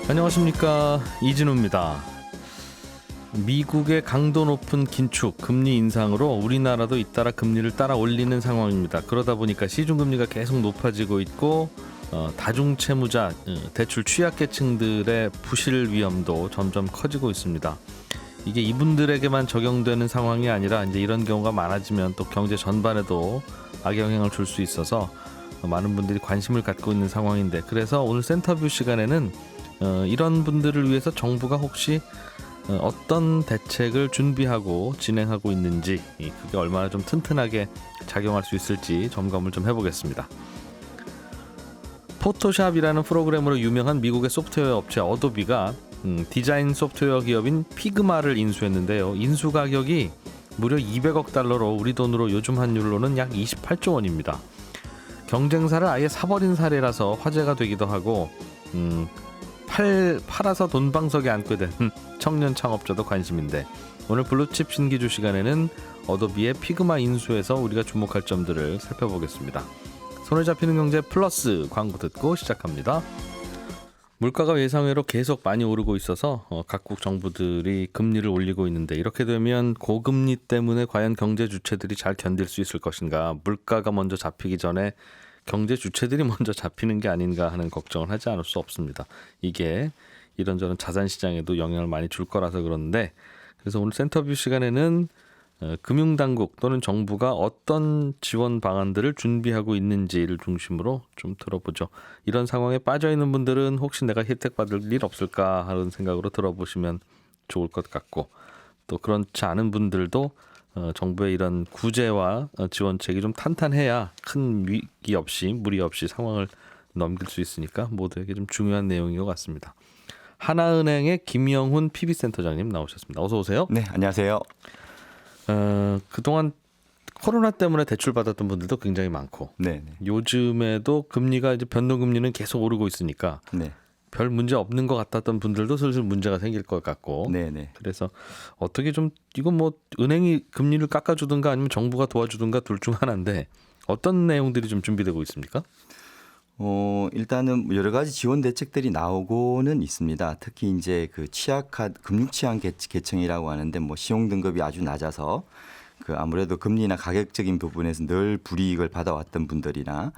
안녕하십니까, 이진우입니다. 미국의 강도 높은 긴축, 금리 인상으로 우리나라도 잇따라 금리를 따라 올리는 상황입니다. 그러다 보니까 시중금리가 계속 높아지고 있고 다중채무자, 대출 취약계층들의 부실 위험도 점점 커지고 있습니다. 이게 이분들에게만 적용되는 상황이 아니라 이제 이런 경우가 많아지면 또 경제 전반에도 악영향을 줄 수 있어서 많은 분들이 관심을 갖고 있는 상황인데, 그래서 오늘 센터뷰 시간에는 이런 분들을 위해서 정부가 혹시 어떤 대책을 준비하고 진행하고 있는지, 그게 얼마나 좀 튼튼하게 작용할 수 있을지 점검을 좀 해보겠습니다. 포토샵이라는 프로그램으로 유명한 미국의 소프트웨어 업체 어도비가 디자인 소프트웨어 기업인 피그마를 인수했는데요. 인수 가격이 무려 200억 달러로 우리 돈으로 요즘 환율로는 약 28조 원입니다. 경쟁사를 아예 사버린 사례라서 화제가 되기도 하고 팔아서 돈방석에 앉게 된 청년 창업자도 관심인데, 오늘 블루칩 신기주 시간에는 어도비의 피그마 인수에서 우리가 주목할 점들을 살펴보겠습니다. 손에 잡히는 경제 플러스 광고 듣고 시작합니다. 물가가 예상외로 계속 많이 오르고 있어서 각국 정부들이 금리를 올리고 있는데, 이렇게 되면 고금리 때문에 과연 경제 주체들이 잘 견딜 수 있을 것인가, 물가가 먼저 잡히기 전에 경제 주체들이 먼저 잡히는 게 아닌가 하는 걱정을 하지 않을 수 없습니다. 이게 이런저런 자산 시장에도 영향을 많이 줄 거라서 그런데, 그래서 오늘 센터뷰 시간에는 금융당국 또는 정부가 어떤 지원 방안들을 준비하고 있는지를 중심으로 좀 들어보죠. 이런 상황에 빠져있는 분들은 혹시 내가 혜택 받을 일 없을까 하는 생각으로 들어보시면 좋을 것 같고, 또 그렇지 않은 분들도 정부의 이런 구제와 지원책이 좀 탄탄해야 큰 위기 없이 무리 없이 상황을 넘길 수 있으니까 모두에게 좀 중요한 내용인 것 같습니다. 하나은행의 김영훈 PB센터장님 나오셨습니다. 어서 오세요. 네, 안녕하세요. 그동안 코로나 때문에 대출 받았던 분들도 굉장히 많고, 네, 요즘에도 금리가 이제 변동금리는 계속 오르고 있으니까 네, 별 문제 없는 것 같았던 분들도 슬슬 문제가 생길 것 같고, 네. 그래서 어떻게 좀, 이건 뭐 은행이 금리를 깎아주든가 아니면 정부가 도와주든가 둘 중 하나인데, 어떤 내용들이 좀 준비되고 있습니까? 일단은 여러 가지 지원 대책들이 나오고는 있습니다. 특히 이제 그 취약한 금융 취약 계층이라고 하는데, 뭐 신용 등급이 아주 낮아서 그 아무래도 금리나 가격적인 부분에서 늘 불이익을 받아왔던 분들이나,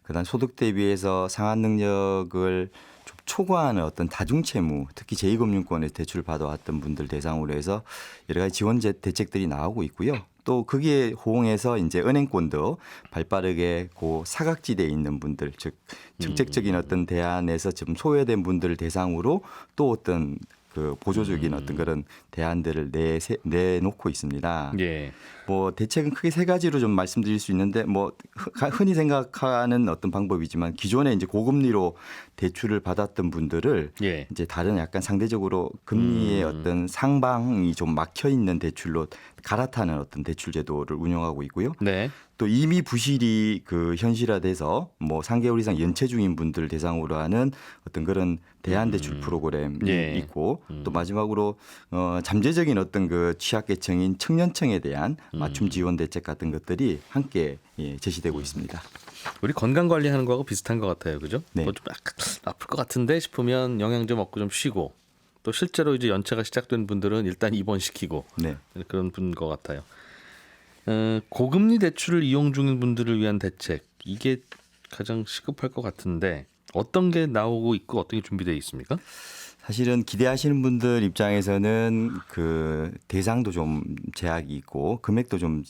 그다음 소득 대비해서 상환 능력을 좀 초과하는 어떤 다중채무, 특히 제2금융권에서 대출을 받아왔던 분들 대상으로 해서 여러 가지 지원 대책들이 나오고 있고요. 또 거기에 호응해서 이제 은행권도 발빠르게 그 사각지대에 있는 분들, 즉 정책적인 어떤 대안에서 좀 소외된 분들을 대상으로 또 어떤 그 보조적인 어떤 그런 대안들을 내놓고 있습니다. 예. 뭐 대책은 크게 세 가지로 좀 말씀드릴 수 있는데, 뭐 흔히 생각하는 어떤 방법이지만, 기존에 이제 고금리로 대출을 받았던 분들을 예. 이제 다른 약간 상대적으로 금리의 어떤 상방이 좀 막혀 있는 대출로 갈아타는 어떤 대출 제도를 운영하고 있고요. 네. 또 이미 부실이 그 현실화돼서 뭐 3개월 이상 연체 중인 분들 대상으로 하는 어떤 그런 대안 대출 프로그램이 예. 있고, 또 마지막으로 잠재적인 어떤 그 취약계층인 청년층에 대한 맞춤 지원 대책 같은 것들이 함께 제시되고 있습니다. 우리 건강 관리하는 거하고 비슷한 것 같아요, 그죠? 네. 뭐 좀 아플 것 같은데 싶으면 영양제 먹고 좀 쉬고, 또 실제로 이제 연체가 시작된 분들은 일단 입원시키고, 네. 그런 분인 것 같아요. 고금리 대출을 이용 중인 분들을 위한 대책, 이게 가장 시급할 것 같은데 어떤 게 나오고 있고 어떤 게 준비되어 있습니까? 사실은 기대하시는 분들 입장에서는 그 대상도 좀 제약이 있고 금액도 좀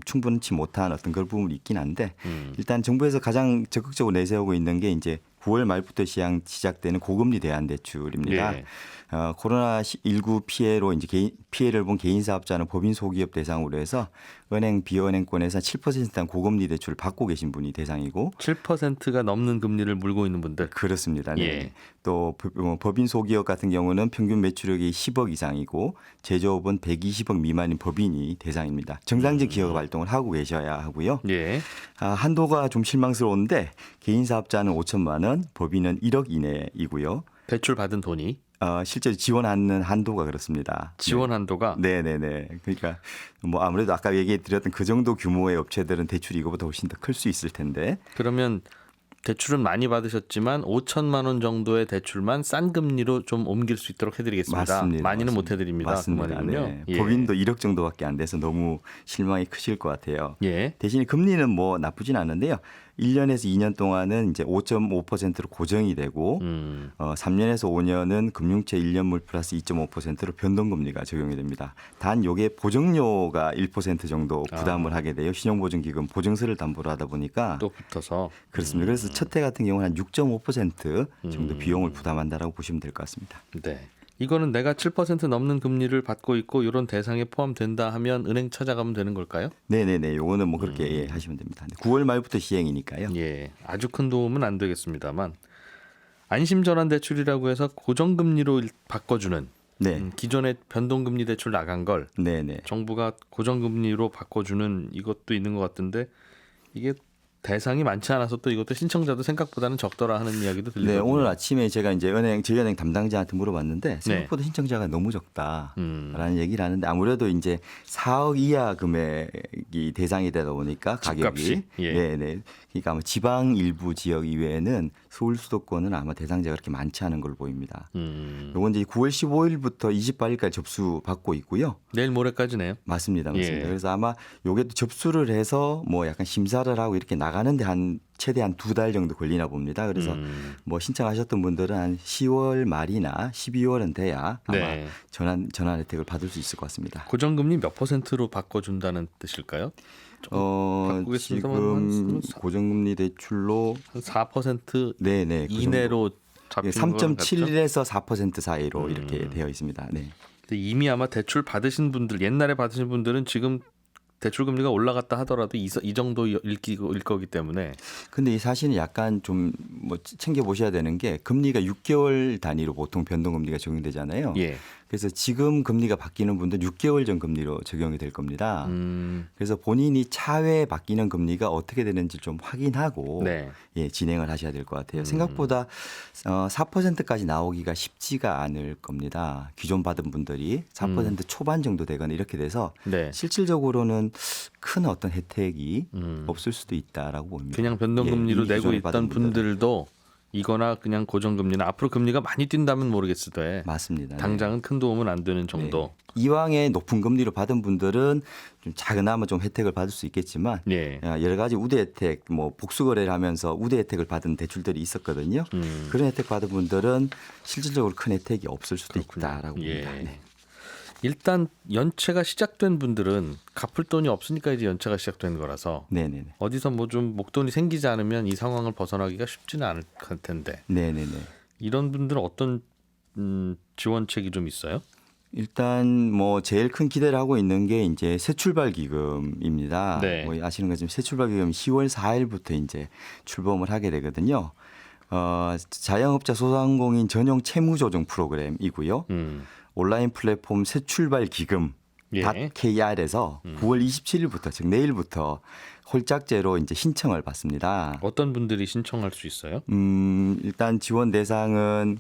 충분치 못한 어떤 그런 부분이 있긴 한데, 일단 정부에서 가장 적극적으로 내세우고 있는 게 이제 9월 말부터 시작되는 고금리 대안 대출입니다. 예. 코로나19 피해로 이제 피해를 본 개인 사업자는 법인 소기업 대상으로 해서 은행 비은행권에서 7%한 고금리 대출을 받고 계신 분이 대상이고, 7%가 넘는 금리를 물고 있는 분들. 그렇습니다. 네. 예. 또 법인 소기업 같은 경우는 평균 매출액이 10억 이상이고 제조업은 120억 미만인 법인이 대상입니다. 정상적 기업 활동을 하고 계셔야 하고요. 예. 한도가 좀 실망스러운데, 개인 사업자는 5천만 원, 법인은 1억 이내이고요. 대출 받은 돈이 실제로 지원하는 한도가 그렇습니다. 지원 한도가 네네네. 그러니까 뭐 아무래도 아까 얘기해 드렸던 그 정도 규모의 업체들은 대출이 이거보다 훨씬 더 클 수 있을 텐데. 그러면 대출은 많이 받으셨지만 5천만 원 정도의 대출만 싼 금리로 좀 옮길 수 있도록 해드리겠습니다. 맞습니다. 많이는 맞습니다. 못 해드립니다. 맞습니다. 그 말이군요. 네. 예. 법인도 1억 정도밖에 안 돼서 너무 실망이 크실 것 같아요. 예. 대신에 금리는 뭐 나쁘진 않은데요. 1년에서 2년 동안은 이제 5.5%로 고정이 되고 3년에서 5년은 금융채 1년물 플러스 2.5%로 변동금리가 적용이 됩니다. 단 요게 보증료가 1% 정도 부담을 하게 돼요. 신용보증기금 보증서를 담보로 하다 보니까 또 붙어서 그렇습니다. 그래서 첫 해 같은 경우는 한 6.5% 정도 비용을 부담한다라고 보시면 될 것 같습니다. 네. 이거는 내가 7% 넘는 금리를 받고 있고 이런 대상에 포함된다 하면 은행 찾아가면 되는 걸까요? 네네네. 요거는 뭐 그렇게 예, 하시면 됩니다. 9월 말부터 시행이니까요. 예. 아주 큰 도움은 안 되겠습니다만 안심전환 대출이라고 해서 고정금리로 바꿔주는 네. 기존의 변동금리 대출 나간 걸 네네. 정부가 고정금리로 바꿔주는 이것도 있는 것 같은데 이게 대상이 많지 않아서 또 이것도 신청자도 생각보다는 적더라 하는 이야기도 네, 들리거든요. 오늘 아침에 제가 이제 저희 은행 담당자한테 물어봤는데 생각보다 신청자가 너무 적다라는 얘기를 하는데 아무래도 이제 4억 이하 금액이 대상이 되다 보니까 가격이 집값이? 예. 네네. 그러니까 아마 지방 일부 지역 이외에는 서울 수도권은 아마 대상자가 그렇게 많지 않은 걸로 보입니다. 요건 이제 9월 15일부터 28일까지 접수 받고 있고요. 내일 모레까지네요. 맞습니다. 맞습니다. 예. 그래서 아마 요게 또 접수를 해서 뭐 약간 심사를 하고 이렇게 나가는데 한 최대한 2달 정도 걸리나 봅니다. 그래서 뭐 신청하셨던 분들은 한 10월 말이나 12월은 돼야 아마 네. 전환 혜택을 받을 수 있을 것 같습니다. 고정금리 몇 %로 바꿔준다는 뜻일까요? 바꾸겠습니다만 지금 고정금리 대출로 한 4% 네네 그 이내로 잡히는 것 같죠? 3.7에서 4% 사이로 이렇게 되어 있습니다. 네. 근데 이미 아마 대출 받으신 분들 옛날에 받으신 분들은 지금 대출 금리가 올라갔다 하더라도 이 정도 일 거기 때문에 근데 이 사실은 약간 좀 뭐 챙겨 보셔야 되는 게 금리가 6개월 단위로 보통 변동금리가 적용되잖아요. 예. 그래서 지금 금리가 바뀌는 분들 6개월 전 금리로 적용이 될 겁니다. 그래서 본인이 차후에 바뀌는 금리가 어떻게 되는지 좀 확인하고 네. 예, 진행을 하셔야 될 것 같아요. 생각보다 4%까지 나오기가 쉽지가 않을 겁니다. 기존 받은 분들이 4% 초반 정도 되거나 이렇게 돼서 네. 실질적으로는 큰 어떤 혜택이 없을 수도 있다라고 봅니다. 그냥 변동금리로 예, 내고 기존에 있던 받은 분들은. 분들도 이거나 그냥 고정금리나 앞으로 금리가 많이 뛴다면 모르겠으되 맞습니다. 네. 당장은 큰 도움은 안 되는 정도. 이왕에 높은 금리로 받은 분들은 좀 작은아마 좀 혜택을 받을 수 있겠지만 예. 여러 가지 우대 혜택, 뭐 복수거래를 하면서 우대 혜택을 받은 대출들이 있었거든요. 그런 혜택 받은 분들은 실질적으로 큰 혜택이 없을 수도 있다라고 예. 봅니다. 네. 일단 연체가 시작된 분들은 갚을 돈이 없으니까 이제 연체가 시작된 거라서 네네네. 어디서 뭐 좀 목돈이 생기지 않으면 이 상황을 벗어나기가 쉽지는 않을 텐데 네네네. 이런 분들은 어떤 지원책이 좀 있어요? 일단 뭐 제일 큰 기대를 하고 있는 게 이제 새출발 기금입니다. 네. 뭐 아시는 것처럼 새출발 기금 10월 4일부터 이제 출범을 하게 되거든요. 자영업자 소상공인 전용 채무 조정 프로그램이고요. 온라인 플랫폼 새출발 기금 예. .kr에서 9월 27일부터 즉 내일부터 홀짝제로 이제 신청을 받습니다. 어떤 분들이 신청할 수 있어요? 일단 지원 대상은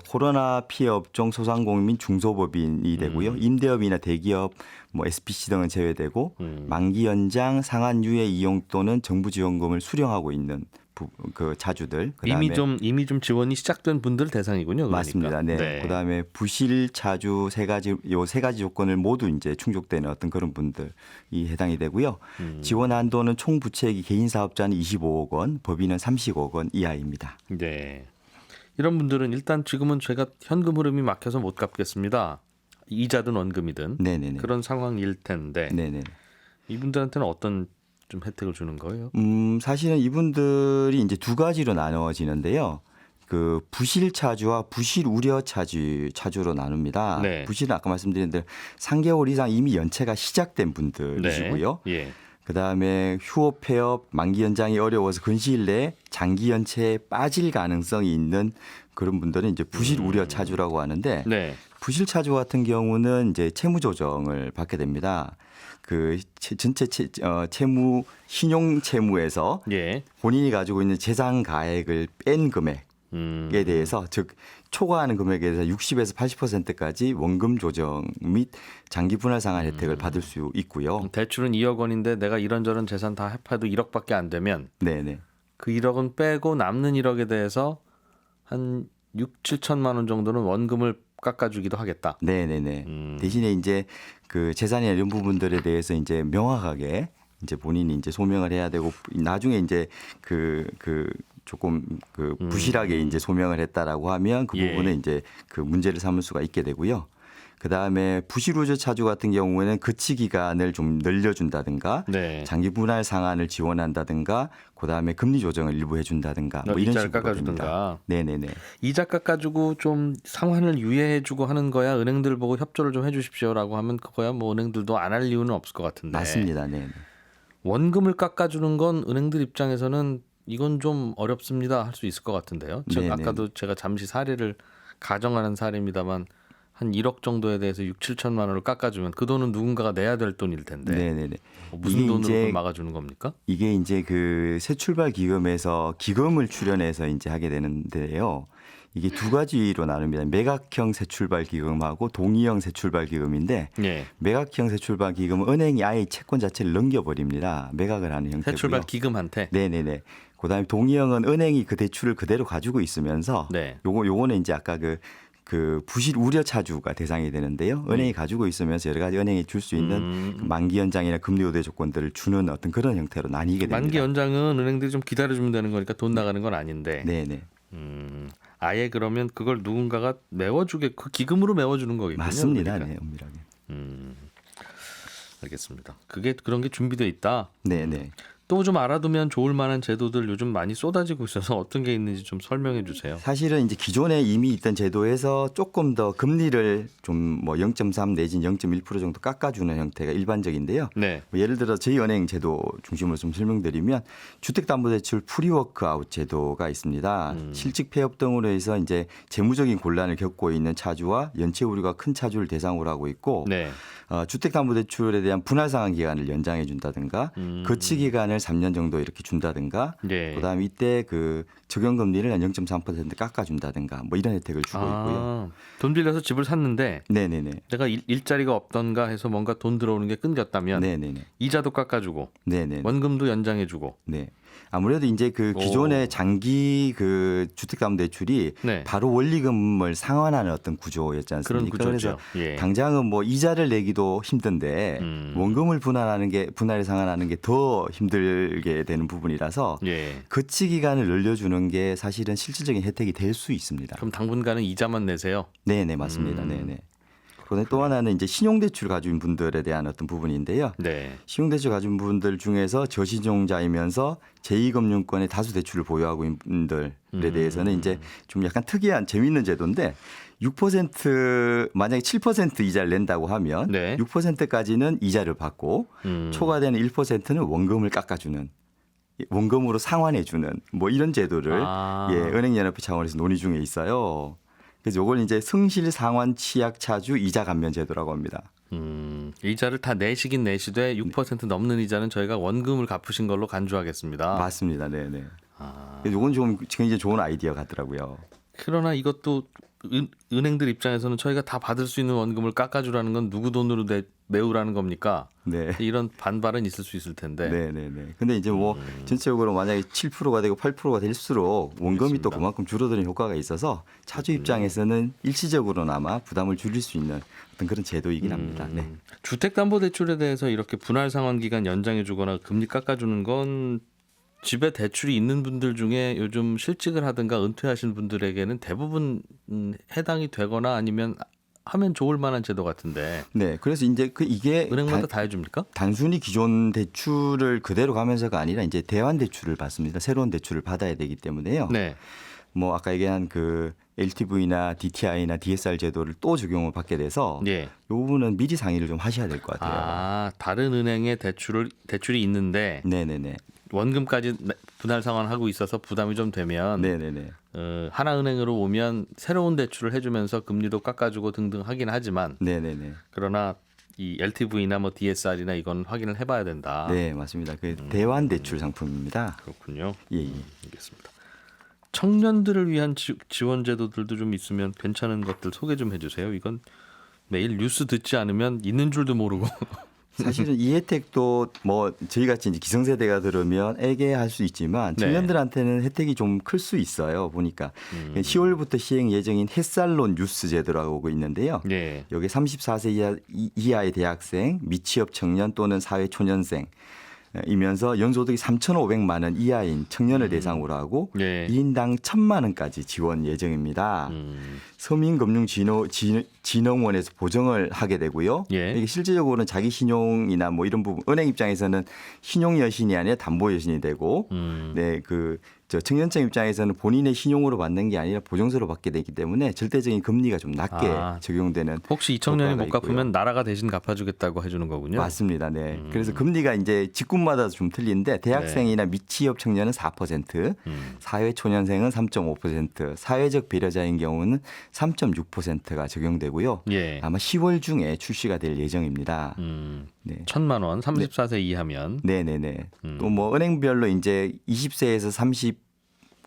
코로나 피해 업종 소상공인 및 중소법인이 되고요. 임대업이나 대기업, 뭐 SPC 등은 제외되고 만기 연장, 상한 유예 이용 또는 정부 지원금을 수령하고 있는 그 자주들. 그다음에 이미 좀 지원이 시작된 분들 대상이군요. 그러니까. 맞습니다. 네. 그다음에 부실 차주 세 가지 조건을 모두 이제 충족되는 어떤 그런 분들이 해당이 되고요. 지원 한도는 총 부채액이 개인 사업자는 25억 원, 법인은 30억 원 이하입니다. 네. 이런 분들은 일단 지금은 제가 현금 흐름이 막혀서 못 갚겠습니다. 이자든 원금이든 네네네. 그런 상황일 텐데 네네. 이분들한테는 어떤 좀 혜택을 주는 거예요? 사실은 이분들이 이제 두 가지로 나누어지는데요. 그 부실 차주와 부실 우려 차주로 나눕니다. 네. 부실은 아까 말씀드린 대로 3개월 이상 이미 연체가 시작된 분들이시고요. 네. 예. 그다음에 휴업 폐업 만기 연장이 어려워서 근시일 내에 장기 연체에 빠질 가능성이 있는 그런 분들은 이제 부실 우려 차주라고 하는데 네. 부실 차주 같은 경우는 이제 채무 조정을 받게 됩니다. 그 전체 채무 신용 채무에서 예. 본인이 가지고 있는 재산 가액을 뺀 금액에 대해서 즉 초과하는 금액에 대해서 60에서 80%까지 원금 조정 및 장기 분할 상환 혜택을 받을 수 있고요. 대출은 2억 원인데 내가 이런저런 재산 다 합해도 1억밖에 안 되면 네네. 그 1억은 빼고 남는 1억에 대해서 한 6, 7천만 원 정도는 원금을 깎아주기도 하겠다. 네네네. 대신에 이제 그 재산이나 이런 부분들에 대해서 이제 명확하게 이제 본인이 이제 소명을 해야 되고 나중에 이제 그 조금 그 부실하게 이제 소명을 했다라고 하면 그 예. 부분에 이제 그 문제를 삼을 수가 있게 되고요. 그 다음에 부실우조 차주 같은 경우에는 거치 기간을 좀 늘려준다든가 네. 장기 분할 상환을 지원한다든가 그 다음에 금리 조정을 일부 해준다든가 뭐 이런 이자를 식으로 깎아주든가. 됩니다. 네네네. 이자 깎아주고 좀 상환을 유예해주고 하는 거야 은행들 보고 협조를 좀 해주십시오라고 하면 그거야 뭐 은행들도 안 할 이유는 없을 것 같은데. 맞습니다. 네. 원금을 깎아주는 건 은행들 입장에서는 이건 좀 어렵습니다 할 수 있을 것 같은데요. 즉 네네. 아까도 제가 잠시 사례를 가정하는 사례입니다만 한 1억 정도에 대해서 6, 7천만 원을 깎아주면 그 돈은 누군가가 내야 될 돈일 텐데 네네네. 무슨 이게 돈으로 이제 그걸 막아주는 겁니까? 이게 이제 그 새출발 기금에서 기금을 출연해서 이제 하게 되는데요. 이게 두 가지로 나눕니다. 매각형 새출발 기금하고 동의형 새출발 기금인데 예. 매각형 새출발 기금은 은행이 아예 채권 자체를 넘겨버립니다. 매각을 하는 형태고요. 새출발 기금한테. 네네네. 그다음에 동의형은 은행이 그 대출을 그대로 가지고 있으면서 네. 요거는 이제 아까 그 부실 우려 차주가 대상이 되는데요. 은행이 가지고 있으면서 여러 가지 은행이 줄 수 있는 그 만기 연장이나 금리 우대 조건들을 주는 어떤 그런 형태로 나뉘게 됩니다. 만기 연장은 은행들이 좀 기다려주면 되는 거니까 돈 나가는 건 아닌데. 네네. 아예 그러면 그걸 누군가가 메워주게 그 기금으로 메워주는 거겠군요. 맞습니다. 그러니까. 네, 엄밀하게. 알겠습니다. 그게 그런 게 준비돼 있다. 네네. 또 좀 알아두면 좋을 만한 제도들 요즘 많이 쏟아지고 있어서 어떤 게 있는지 좀 설명해 주세요. 사실은 이제 기존에 이미 있던 제도에서 조금 더 금리를 좀 뭐 0.3 내지는 0.1% 정도 깎아주는 형태가 일반적인데요. 네. 뭐 예를 들어 저희 은행 제도 중심으로 좀 설명드리면 주택담보대출 프리워크아웃 제도가 있습니다. 실직 폐업 등으로 해서 이제 재무적인 곤란을 겪고 있는 차주와 연체 우려가 큰 차주를 대상으로 하고 있고 네. 주택담보대출에 대한 분할상환 기간을 연장해 준다든가 거치 기간을 3년 정도 이렇게 준다든가 네. 그다음에 이때 그 적용 금리를 한 0.3% 깎아준다든가 뭐 이런 혜택을 주고 있고요. 돈 빌려서 집을 샀는데 네네네. 내가 일자리가 없던가 해서 뭔가 돈 들어오는 게 끊겼다면 네네네. 이자도 깎아주고 네네. 원금도 연장해주고. 네. 아무래도 이제 그 기존의 장기 그 주택담보대출이 네. 바로 원리금을 상환하는 어떤 구조였지 그런 않습니까? 구조죠. 그래서 예. 당장은 뭐 이자를 내기도 힘든데 원금을 분할해 상환하는 게 더 힘들게 되는 부분이라서 예. 거치 기간을 늘려주는 게 사실은 실질적인 혜택이 될 수 있습니다. 그럼 당분간은 이자만 내세요. 네네 맞습니다. 네네. 그런데 또 하나는 이제 신용대출 가진 분들에 대한 어떤 부분인데요. 네. 신용대출 가진 분들 중에서 저신용자이면서 제2금융권의 다수 대출을 보유하고 있는 분들에 대해서는 이제 좀 약간 특이한 재미있는 제도인데 6% 만약에 7% 이자를 낸다고 하면 네. 6%까지는 이자를 받고 초과되는 1%는 원금을 깎아주는 원금으로 상환해주는 뭐 이런 제도를 예, 은행연합회 차원에서 논의 중에 있어요. 그래서 이걸 이제 성실 상환 취약 차주 이자 감면 제도라고 합니다. 이자를 다 내시긴 내시되 6% 넘는 이자는 저희가 원금을 갚으신 걸로 간주하겠습니다. 맞습니다. 네네. 그래서 이건 좀 굉장히 좋은 아이디어 같더라고요. 그러나 이것도 은행들 입장에서는 저희가 다 받을 수 있는 원금을 깎아주라는 건 누구 돈으로 메우라는 겁니까? 네. 이런 반발은 있을 수 있을 텐데. 네네네. 근데 이제 뭐 전체적으로 만약에 7%가 되고 8%가 될수록 원금이 또 그만큼 줄어드는 효과가 있어서 차주 입장에서는 일시적으로나마 부담을 줄일 수 있는 어떤 그런 제도이긴 합니다. 네. 주택담보대출에 대해서 이렇게 분할 상환 기간 연장해주거나 금리 깎아주는 건 집에 대출이 있는 분들 중에 요즘 실직을 하든가 은퇴하신 분들에게는 대부분 해당이 되거나 아니면 하면 좋을 만한 제도 같은데. 네. 그래서 이제 이게 은행마다 다 해줍니까? 단순히 기존 대출을 그대로 가면서가 아니라 이제 대환 대출을 받습니다. 새로운 대출을 받아야 되기 때문에요. 네. 뭐 아까 얘기한 그 LTV나 DTI나 DSR 제도를 또 적용을 받게 돼서 예. 이 부분은 미리 상의를 좀 하셔야 될 것 같아요. 다른 은행에 대출이 있는데 네네네. 원금까지 분할 상환하고 있어서 부담이 좀 되면 네네네. 하나은행으로 오면 새로운 대출을 해주면서 금리도 깎아주고 등등 하긴 하지만 네네네. 그러나 이 LTV나 뭐 DSR이나 이건 확인을 해봐야 된다. 네 맞습니다. 그 대환 대출 상품입니다. 그렇군요. 예, 예. 알겠습니다. 청년들을 위한 지원 제도들도 좀 있으면 괜찮은 것들 소개 좀 해주세요. 이건 매일 뉴스 듣지 않으면 있는 줄도 모르고 사실은 이 혜택도 뭐 저희 같이 이제 기성세대가 들으면 애매할 수 있지만 네. 청년들한테는 혜택이 좀 클 수 있어요. 보니까 10월부터 시행 예정인 햇살론 뉴스 제도라고 있는데요. 예. 여기 34세 이하의 대학생, 미취업 청년 또는 사회초년생 이면서 연소득이 3,500만 원 이하인 청년을 대상으로 하고 예. 2인당 1,000만 원까지 지원 예정입니다. 서민금융진흥원에서 보정을 하게 되고요. 예. 이게 실질적으로는 자기 신용이나 뭐 이런 부분 은행 입장에서는 신용 여신이 아니라 담보 여신이 되고 네, 저 청년층 입장에서는 본인의 신용으로 받는 게 아니라 보증서로 받게 되기 때문에 절대적인 금리가 좀 낮게 적용되는 혹시 이 청년이 못 효과가 갚으면 있고요. 나라가 대신 갚아주겠다고 해주는 거군요. 맞습니다. 네. 그래서 금리가 이제 직군마다 좀 틀린데 대학생이나 네. 미취업 청년은 4%, 사회초년생은 3.5%, 사회적 배려자인 경우는 3.6%가 적용되고요. 예. 아마 10월 중에 출시가 될 예정입니다. 네. 1,000만 원, 34세 이하면. 네네네. 또 뭐 은행별로 이제 20세에서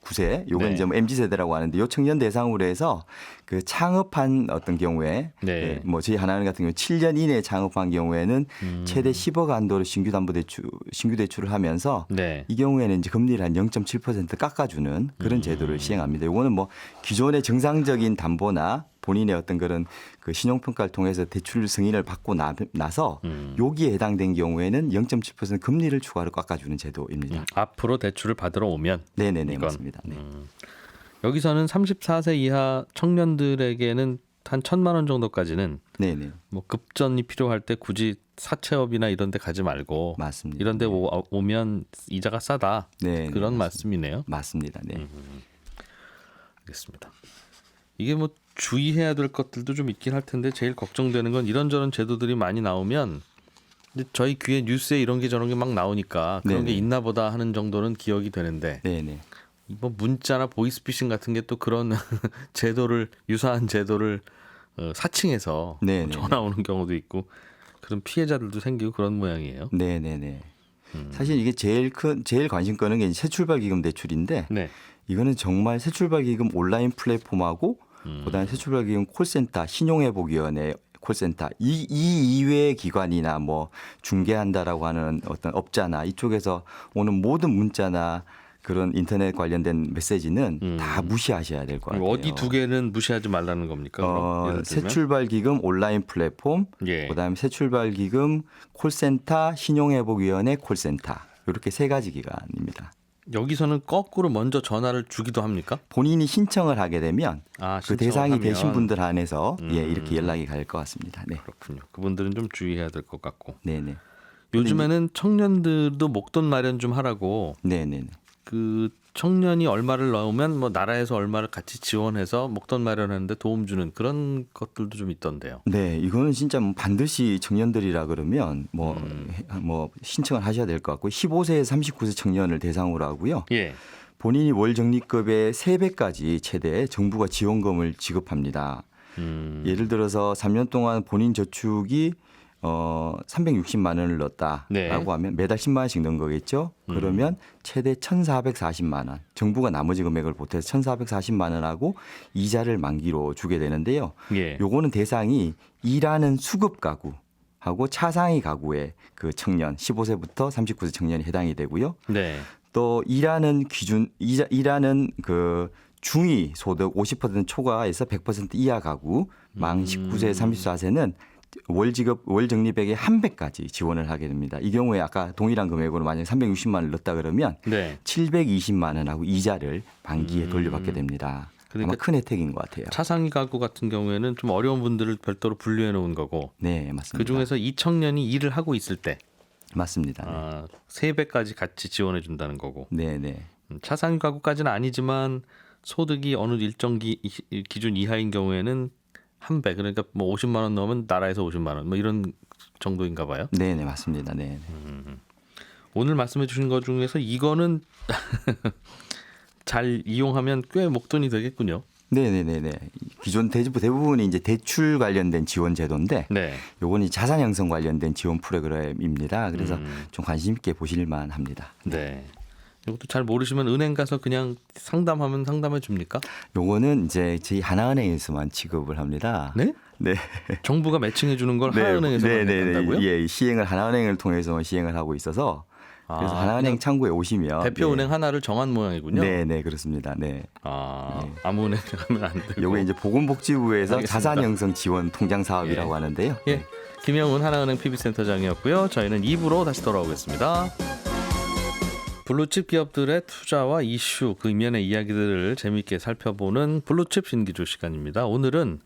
39세, 요건 네. 이제 뭐 MZ 세대라고 하는데 요 청년 대상으로 해서 그 창업한 어떤 경우에 네. 뭐 저희 하나은행 같은 경우 7년 이내에 창업한 경우에는 최대 10억 한도로 신규 대출을 하면서 네. 이 경우에는 이제 금리를 한 0.7% 깎아주는 그런 제도를 시행합니다. 요거는 뭐 기존의 정상적인 담보나 본인의 어떤 그런 그 신용평가를 통해서 대출 승인을 받고 나서 여기에 해당된 경우에는 0.7% 금리를 추가로 깎아주는 제도입니다. 앞으로 대출을 받으러 오면. 네네네 이건. 맞습니다. 네. 여기서는 34세 이하 청년들에게는 한 1,000만 원 정도까지는 네네 뭐 급전이 필요할 때 굳이 사채업이나 이런 데 가지 말고 맞습니다. 이런 데 네. 오면 이자가 싸다. 네, 그런 네, 말씀이네요. 맞습니다. 네. 알겠습니다. 이게 뭐 주의해야 될 것들도 좀 있긴 할 텐데 제일 걱정되는 건 이런저런 제도들이 많이 나오면 이제 저희 귀에 뉴스에 이런 게 저런 게 막 나오니까 그런 네네. 게 있나 보다 하는 정도는 기억이 되는데 네네. 뭐 문자나 보이스피싱 같은 게 또 그런 제도를 유사한 제도를 사칭해서 네네네. 전화 오는 경우도 있고 그런 피해자들도 생기고 그런 모양이에요. 네네네. 사실 이게 제일 관심 끄는 게 새출발기금 대출인데 네. 이거는 정말 새출발기금 온라인 플랫폼하고 그다음에 새출발기금 콜센터, 신용회복위원회 콜센터 이 이외의 기관이나 뭐 중개한다라고 하는 어떤 업자나 이쪽에서 오는 모든 문자나 그런 인터넷 관련된 메시지는 다 무시하셔야 될 것 같아요. 어디 두 개는 무시하지 말라는 겁니까? 그럼? 예를 들면? 새출발기금 온라인 플랫폼, 예. 그다음에 새출발기금 콜센터, 신용회복위원회 콜센터 이렇게 세 가지 기관입니다. 여기서는 거꾸로 먼저 전화를 주기도 합니까? 본인이 신청을 하게 되면 그 신청을 대상이 하면. 되신 분들 안에서 이렇게 연락이 갈 것 같습니다. 네, 그렇군요. 그분들은 좀 주의해야 될 것 같고. 네네, 요즘에는 청년들도 목돈 마련 좀 하라고 네네, 그 청년이 얼마를 넣으면 뭐 나라에서 얼마를 같이 지원해서 목돈 마련하는데 도움 주는 그런 것들도 좀 있던데요. 네, 이거는 진짜 뭐 반드시 청년들이라 그러면 뭐 신청을 하셔야 될 것 같고 15세에서 39세 청년을 대상으로 하고요. 예. 본인이 월 적립금의 3배까지 최대 정부가 지원금을 지급합니다. 예를 들어서 3년 동안 본인 저축이 360만 원을 넣었다라고 네. 하면 매달 10만 원씩 넣은 거겠죠. 그러면 최대 1,440만 원. 정부가 나머지 금액을 보태서 1,440만 원하고 이자를 만기로 주게 되는데요. 예. 요거는 대상이 일하는 수급 가구 하고 차상위 가구의 그 청년 15세부터 39세 청년이 해당이 되고요. 네. 또 일하는 그 중위 소득 50% 초과해서 100% 이하 가구 만 19세 34세는 월 적립액의 한 배까지 지원을 하게 됩니다. 이 경우에 아까 동일한 금액으로 만약에 360만 원을 넣었다 그러면 네. 720만 원하고 이자를 만기에 돌려받게 됩니다. 그러니까 아마 큰 혜택인 것 같아요. 차상위 가구 같은 경우에는 좀 어려운 분들을 별도로 분류해 놓은 거고 네, 맞습니다. 그 중에서 이 청년이 일을 하고 있을 때 맞습니다. 3배까지 같이 지원해 준다는 거고 네, 네. 차상위 가구까지는 아니지만 소득이 어느 일정 기준 이하인 경우에는 한 배 그러니까 뭐 50만 원 넣으면 나라에서 50만 원 뭐 이런 정도인가 봐요. 네, 네, 맞습니다. 네. 오늘 말씀해 주신 것 중에서 이거는 잘 이용하면 꽤 목돈이 되겠군요. 네네네네. 기존 대부분이 이제 대출 관련된 지원 제도인데, 네. 요거는 자산 형성 관련된 지원 프로그램입니다. 그래서 좀 관심 있게 보실만 합니다. 네. 이것도 잘 모르시면 은행 가서 그냥 상담하면 상담해 줍니까? 요거는 이제 저희 하나은행에서만 지급을 합니다. 네? 네. 정부가 매칭해 주는 걸 하나은행에서만 한다고요? 예, 시행을 하나은행을 통해서 시행을 하고 있어서 그래서 하나은행 창구에 오시면 대표은행 하나를 정한 모양이군요. 네, 그렇습니다. 네. 아무 은행 가면 안 되고. 요게 이제 보건복지부에서 알겠습니다. 자산 형성 지원 통장 사업이라고 하는데요. 예. 김영훈 하나은행 PB센터장이었고요. 저희는 2부로 다시 돌아오겠습니다. 블루칩 기업들의 투자와 이슈, 그 이면의 이야기들을 재미있게 살펴보는 블루칩 신기조 시간입니다. 오늘은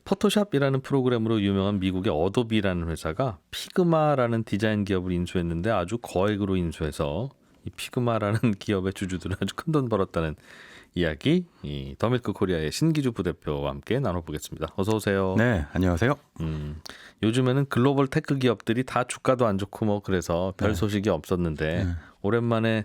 포토샵이라는 프로그램으로 유명한 미국의 어도비라는 회사가 피그마라는 디자인 기업을 인수했는데 아주 거액으로 인수해서 이 피그마라는 기업의 주주들은 아주 큰 돈 벌었다는 이야기, 이 더밀크 코리아의 신기주 부대표와 함께 나눠보겠습니다. 어서 오세요. 네, 안녕하세요. 요즘에는 글로벌 테크 기업들이 다 주가도 안 좋고 뭐 그래서 별 소식이 없었는데 오랜만에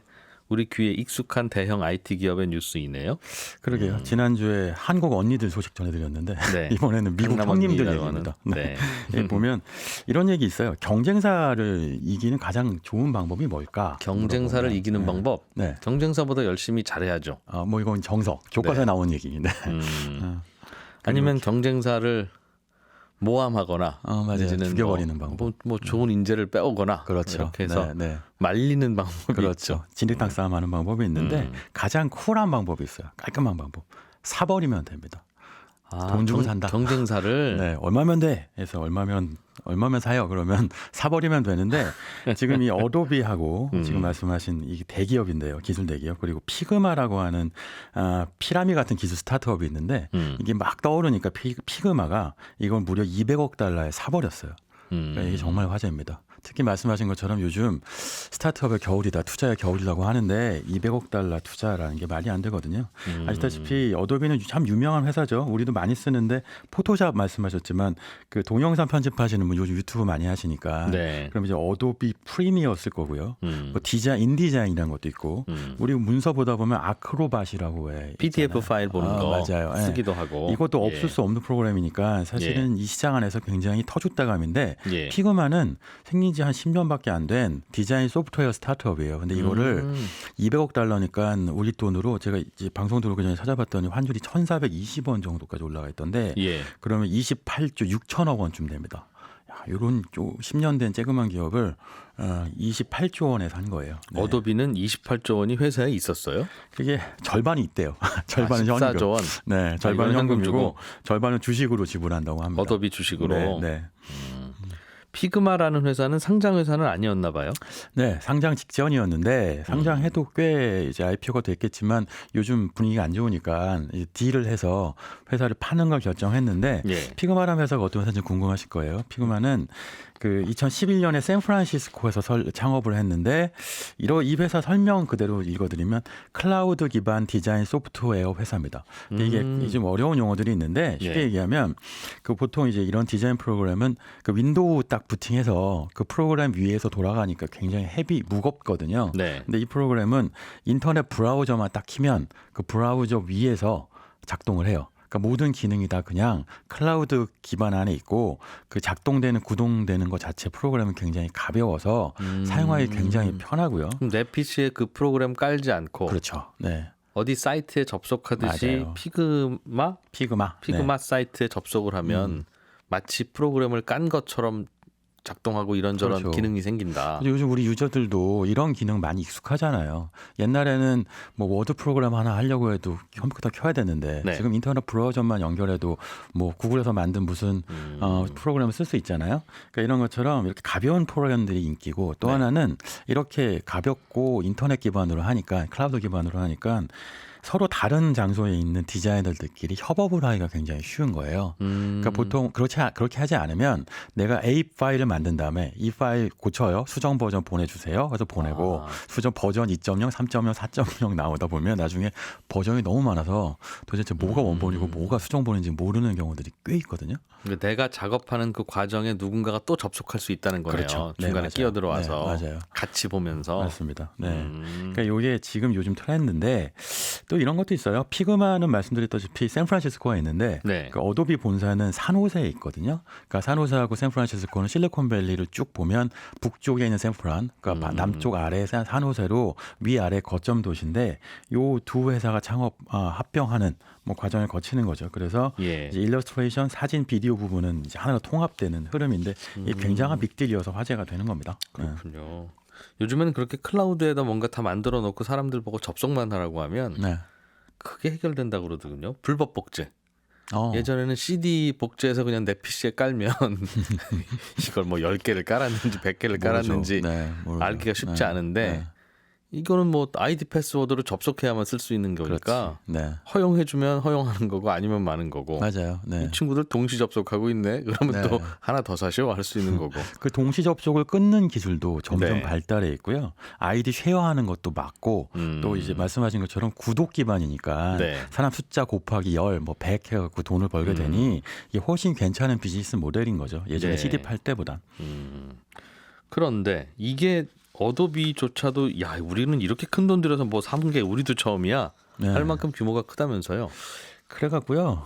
우리 귀에 익숙한 대형 IT 기업의 뉴스이네요. 그러게요. 지난주에 한국 언니들 소식 전해드렸는데 네. 이번에는 미국 강남 형님들 언니라고 얘기입니다. 하는. 네. 예, 보면 이런 얘기 있어요. 경쟁사를 이기는 가장 좋은 방법이 뭘까? 경쟁사를 물어보면. 이기는 방법. 네. 경쟁사보다 열심히 잘해야죠. 뭐 이건 정석, 교과서에 나온 얘기인데. 아니면 경쟁사를 모함하거나 맞아요. 내지는 죽여버리는 방법. 뭐 좋은 인재를 빼오거나 그렇죠. 이렇게 해서 네. 말리는 방법이 그렇죠. 있죠. 진흙탕 싸움하는 방법이 있는데 가장 쿨한 방법이 있어요. 깔끔한 방법. 사버리면 됩니다. 돈 주고 산다. 경쟁사를 네, 얼마면 돼? 해서 얼마면 사요? 그러면 사버리면 되는데 지금 이 어도비하고 지금 말씀하신 이 대기업인데요, 기술 대기업 그리고 피그마라고 하는 피라미 같은 기술 스타트업이 있는데 이게 막 떠오르니까 피그마가 이건 무려 200억 달러에 사버렸어요. 그러니까 이게 정말 화제입니다. 특히 말씀하신 것처럼 요즘 스타트업의 겨울이다, 투자의 겨울이라고 하는데 200억 달러 투자라는 게 말이 안 되거든요. 아시다시피 어도비는 참 유명한 회사죠. 우리도 많이 쓰는데 포토샵 말씀하셨지만 그 동영상 편집하시는 분 요즘 유튜브 많이 하시니까 네. 그럼 이제 어도비 프리미어 쓸 거고요. 뭐 인디자인이라는 것도 있고 우리 문서 보다 보면 아크로밧이라고 해. PDF 파일 보는 거 맞아요. 예. 쓰기도 하고 이것도 없을 수 없는 프로그램이니까 사실은 이 시장 안에서 굉장히 터줏대감인데 예. 피그마는 생긴 지 한 10년밖에 안 된 디자인 소프트웨어 스타트업이에요. 근데 이거를 200억 달러니까 우리 돈으로 제가 이제 방송 들어오기 전에 찾아봤더니 환율이 1,420원 정도까지 올라가 있던데 예. 그러면 28조 6천억 원쯤 됩니다. 이런 10년 된 쬐그만 기업을 28조 원에 산 거예요. 네. 어도비는 28조 원이 회사에 있었어요? 그게 절반이 있대요. 절반은 14조 현금. 원. 네, 절반은 이건 현금이고 현금이고. 절반은 주식으로 지불한다고 합니다. 어도비 주식으로. 네. 피그마라는 회사는 상장 회사는 아니었나 봐요. 네, 상장 직전이었는데 상장해도 꽤 이제 IPO가 됐겠지만 요즘 분위기가 안 좋으니까 이제 딜을 해서 회사를 파는 걸 결정했는데 예. 피그마라는 회사가 어떤 회사인지 궁금하실 거예요. 피그마는 그 2011년에 샌프란시스코에서 창업을 했는데 이 회사 설명 그대로 읽어드리면 클라우드 기반 디자인 소프트웨어 회사입니다. 근데 이게 좀 어려운 용어들이 있는데 쉽게 예. 얘기하면 그 보통 이제 이런 디자인 프로그램은 그 윈도우 딱 부팅해서 그 프로그램 위에서 돌아가니까 굉장히 무겁거든요. 네. 근데 이 프로그램은 인터넷 브라우저만 딱 키면 그 브라우저 위에서 작동을 해요. 그러니까 모든 기능이 다 그냥 클라우드 기반 안에 있고 그 작동되는 구동되는 것 자체 프로그램은 굉장히 가벼워서 사용하기 굉장히 편하고요. 그럼 내 PC에 그 프로그램 깔지 않고 그렇죠. 네. 어디 사이트에 접속하듯이 맞아요. 피그마 네. 사이트에 접속을 하면 마치 프로그램을 깐 것처럼 작동하고 이런저런 그렇죠. 기능이 생긴다. 요즘 우리 유저들도 이런 기능 많이 익숙하잖아요. 옛날에는 뭐 워드 프로그램 하나 하려고 해도 컴퓨터 켜야 되는데 네. 지금 인터넷 브라우저만 연결해도 뭐 구글에서 만든 무슨 프로그램을 쓸 수 있잖아요. 그러니까 이런 것처럼 이렇게 가벼운 프로그램들이 인기고 또 네. 하나는 이렇게 가볍고 인터넷 기반으로 하니까 클라우드 기반으로 하니까 서로 다른 장소에 있는 디자이너들끼리 협업을 하기가 굉장히 쉬운 거예요. 그러니까 보통 그렇게 하지 않으면 내가 A 파일을 만든 다음에 이 파일 고쳐요. 수정 버전 보내주세요. 그래서 보내고 수정 버전 2.0, 3.0, 4.0 나오다 보면 나중에 버전이 너무 많아서 도대체 뭐가 원본이고 뭐가 수정 본인지 모르는 경우들이 꽤 있거든요. 그러니까 내가 작업하는 그 과정에 누군가가 또 접속할 수 있다는 거네요. 그렇죠. 네, 중간에 맞아요. 끼어들어와서 네, 맞아요. 같이 보면서. 맞습니다. 네. 그러니까 이게 지금 요즘 트렌드인데 또 또 이런 것도 있어요. 피그마는 말씀드렸다시피 샌프란시스코가 있는데 네. 그 어도비 본사는 산호세에 있거든요. 그러니까 산호세하고 샌프란시스코는 실리콘밸리를 쭉 보면 북쪽에 있는 샌프란, 그러니까 남쪽 아래 산호세로 위아래 거점 도시인데 요 두 회사가 창업 합병하는 뭐 과정을 거치는 거죠. 그래서 예. 이제 일러스트레이션, 사진, 비디오 부분은 이제 하나로 통합되는 흐름인데 이게 굉장한 빅딜이어서 화제가 되는 겁니다. 네. 그렇군요. 요즘에는 그렇게 클라우드에다 뭔가 다 만들어 놓고 사람들 보고 접속만 하라고 하면 네. 크게 해결된다고 그러더군요. 불법 복제. 어. 예전에는 CD 복제해서 그냥 내 PC에 깔면 이걸 뭐 10개를 깔았는지 100개를 깔았는지 모르죠. 모르죠. 알기가 쉽지 네. 않은데 네. 이거는 뭐 아이디 패스워드로 접속해야만 쓸 수 있는 거니까 그렇지. 네. 허용해주면 허용하는 거고 아니면 마는 거고. 맞아요. 네. 이 친구들 동시 접속하고 있네. 그러면 네. 또 하나 더 사셔 할 수 있는 거고. 그 동시 접속을 끊는 기술도 점점 네. 발달해 있고요. 아이디 쉐어하는 것도 맞고 또 이제 말씀하신 것처럼 구독 기반이니까 네. 사람 숫자 곱하기 10, 뭐 100 해갖고 돈을 벌게 되니 이게 훨씬 괜찮은 비즈니스 모델인 거죠. 예전에 네. CD 팔 때보다. 그런데 이게 어도비조차도 야 우리는 이렇게 큰 돈 들여서 뭐 사는 게 우리도 처음이야 네. 할 만큼 규모가 크다면서요. 그래갖고요.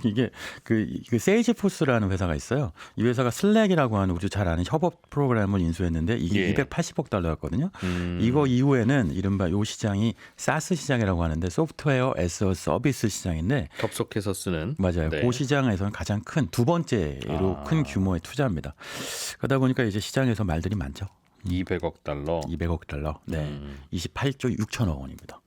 이게 그 세일즈포스라는 회사가 있어요. 이 회사가 슬랙이라고 하는 우리 잘 아는 협업 프로그램을 인수했는데 이게 예. 280억 달러였거든요. 이거 이후에는 이른바 요 시장이 사스 시장이라고 하는데 소프트웨어 애스 서비스 시장인데 접속해서 쓰는. 맞아요. 네. 그 시장에서는 가장 큰 두 번째로 큰 규모의 투자입니다. 그러다 보니까 이제 시장에서 말들이 많죠. 200억 달러. 200억 달러. 네. 28조 6천억 원입니다.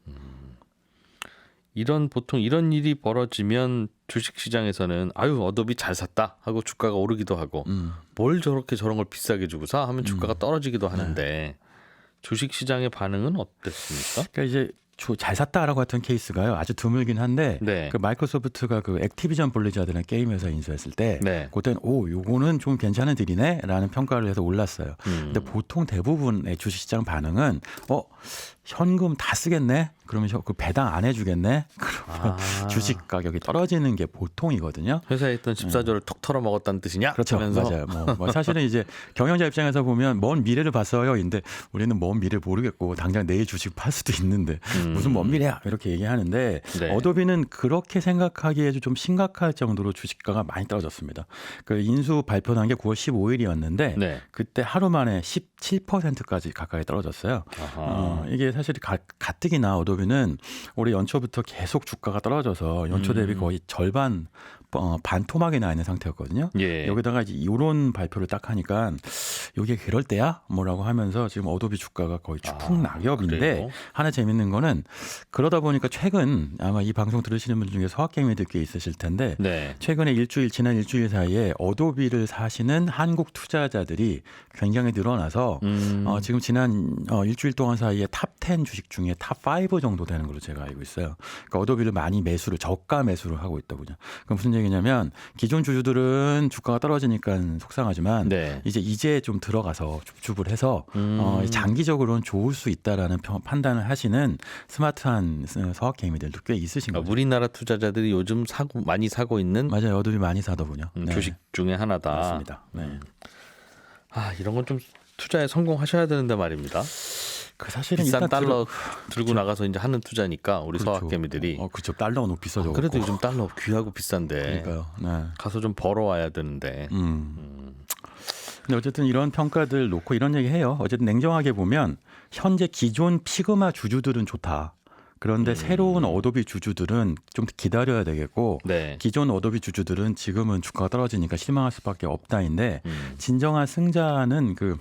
보통 이런 일이 벌어지면 주식 시장에서는 아유 어도비 잘 샀다 하고 주가가 오르기도 하고 뭘 저렇게 저런 걸 비싸게 주고 사 하면 주가가 떨어지기도 하는데 주식 시장의 반응은 어땠습니까? 그러니까 이제 잘 샀다라고 같은 케이스가요. 아주 드물긴 한데 네. 그 마이크로소프트가 그 액티비전 블리자드라는 게임 회사 인수했을 때 네. 그때는 요거는 좀 괜찮은 딜이네라는 평가를 해서 올랐어요. 근데 보통 대부분의 주식시장 반응은 현금 다 쓰겠네. 그러면 그 배당 안 해주겠네. 그러면 주식 가격이 떨어지는 게 보통이거든요. 회사에 있던 14조를 톡 털어 먹었다는 뜻이냐? 그렇죠. 하면서 맞아요. 뭐 사실은 이제 경영자 입장에서 보면 먼 미래를 봤어요. 근데 우리는 먼 미래를 모르겠고 당장 내일 주식 팔 수도 있는데 무슨 먼 미래야 이렇게 얘기하는데 네. 어도비는 그렇게 생각하기에도 좀 심각할 정도로 주식가가 많이 떨어졌습니다. 그 인수 발표한 게 9월 15일이었는데 네. 그때 하루 만에 17%까지 가까이 떨어졌어요. 이게 사실 가뜩이나 어도비는 올해 연초부터 계속 주가가 떨어져서 연초 대비 거의 절반 반토막이 나 있는 상태였거든요. 예. 여기다가 이제 이런 발표를 딱 하니까 이게 그럴 때야? 뭐라고 하면서 지금 어도비 주가가 거의 추풍낙엽인데 그래요? 하나 재밌는 거는 그러다 보니까 최근 아마 이 방송 들으시는 분 중에 서학개미들 꽤 있으실 텐데 네. 최근에 지난 일주일 사이에 어도비를 사시는 한국 투자자들이 굉장히 늘어나서 지금 지난 일주일 동안 사이에 탑 10 주식 중에 탑 5 정도 되는 걸로 제가 알고 있어요. 그러니까 어도비를 많이 저가 매수를 하고 있더군요. 그럼 무슨 얘기냐면 기존 주주들은 주가가 떨어지니까 속상하지만 네. 이제 좀 들어가서 줍줍을 해서 장기적으로는 좋을 수 있다라는 판단을 하시는 스마트한 서학개미들도 꽤 있으신 거죠. 우리나라 투자자들이 요즘 많이 사고 있는 맞아요. 어도비 많이 사더군요. 네. 주식 중에 하나다. 맞습니다. 네. 이런 건 좀 투자에 성공하셔야 되는데 말입니다. 그 사실은 비싼 일단 달러 들고 나가서 이제 하는 투자니까 우리 그렇죠. 서학개미들이 그렇죠. 달러가 너무 비싸져. 그래도 요즘 달러 귀하고 비싼데 그러니까요. 네. 가서 좀 벌어와야 되는데. 근데 어쨌든 이런 평가들 놓고 이런 얘기 해요. 어쨌든 냉정하게 보면 현재 기존 피그마 주주들은 좋다. 그런데 새로운 어도비 주주들은 좀 기다려야 되겠고 네. 기존 어도비 주주들은 지금은 주가가 떨어지니까 실망할 수밖에 없다인데 진정한 승자는 그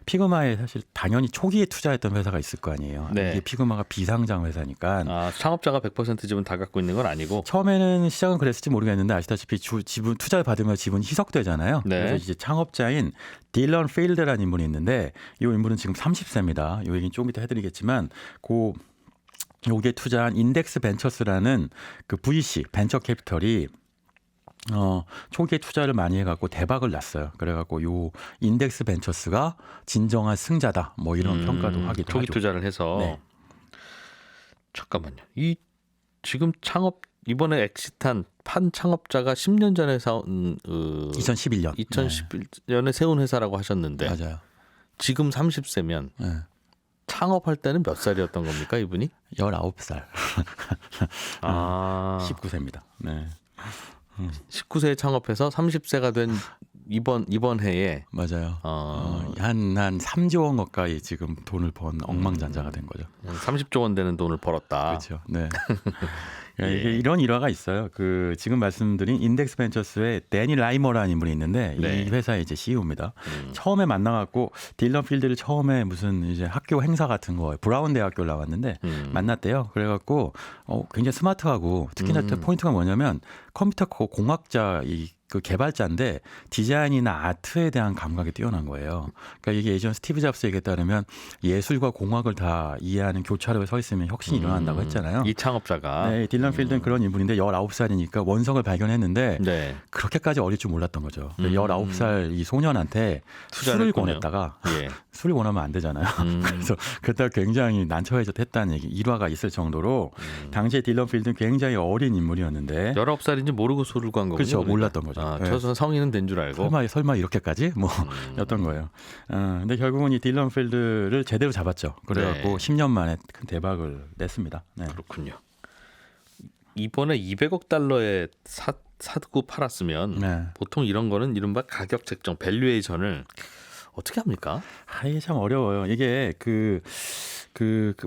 피그마에 사실 당연히 초기에 투자했던 회사가 있을 거 아니에요. 네. 이게 피그마가 비상장 회사니까 창업자가 100% 지분 다 갖고 있는 건 아니고. 처음에는 시작은 그랬을지 모르겠는데 아시다시피 지분 투자를 받으면 지분이 희석되잖아요. 네. 그래서 이제 창업자인 딜런 필드라는 인물이 있는데 이 인물은 지금 30세입니다. 이 얘기는 조금 이따 해드리겠지만 요게 투자한 인덱스 벤처스라는 그 VC 벤처 캐피털이 초기에 투자를 많이 해갖고 대박을 났어요. 그래갖고 요 인덱스 벤처스가 진정한 승자다. 뭐 이런 평가도 하기도 초기 하죠. 투자를 해서. 네. 잠깐만요. 이 지금 이번에 엑시트한 판 창업자가 10년 전에 사온 2011년. 2011년에 세운 회사라고 하셨는데 맞아요. 지금 30세면 네. 창업할 때는 몇 살이었던 겁니까, 이분이? 19살. 아, 19세입니다. 네. 19세에 창업해서 30세가 된 이번 해에 맞아요. 한 3조 원 가까이 지금 돈을 번 억망장자가 된 거죠. 30조 원 되는 돈을 벌었다. 그렇죠. 네. 예. 이게 이런 일화가 있어요. 그 지금 말씀드린 인덱스 벤처스의 데니 라이머라는 인물이 있는데 네. 이 회사의 이제 CEO입니다. 처음에 만나갖고 딜런 필드를 처음에 무슨 이제 학교 행사 같은 거 브라운 대학교를 나왔는데 만났대요. 그래갖고 굉장히 스마트하고 특히나 포인트가 뭐냐면 컴퓨터 공학자 그 개발자인데 디자인이나 아트에 대한 감각이 뛰어난 거예요. 그러니까 이게 예전 스티브 잡스 얘기에 따르면 예술과 공학을 다 이해하는 교차로에 서 있으면 혁신이 일어난다고 했잖아요. 이 창업자가. 네, 딜런 필드는 그런 인물인데 19살이니까 원석을 발견했는데 네. 그렇게까지 어릴 줄 몰랐던 거죠. 19살 이 소년한테 투자를 술을 했군요. 권했다가 예. 술을 권하면 안 되잖아요. 그래서 그때 굉장히 난처해졌다는 얘기, 일화가 있을 정도로 당시에 딜런 필드는 굉장히 어린 인물이었는데 19살인지 모르고 술을 간 거군요. 그렇죠. 그러니까. 몰랐던 거죠. 아, 네. 저선 성인은 된 줄 알고. 설마 이렇게까지 였던 거예요. 근데 결국은 이 딜런 필드를 제대로 잡았죠. 그래갖고 네. 10년 만에 큰 대박을 냈습니다. 네. 그렇군요. 이번에 200억 달러에 사고 팔았으면 네. 보통 이런 거는 이른바 가격 책정, 밸류에이션을 어떻게 합니까? 이게 참 어려워요. 이게 그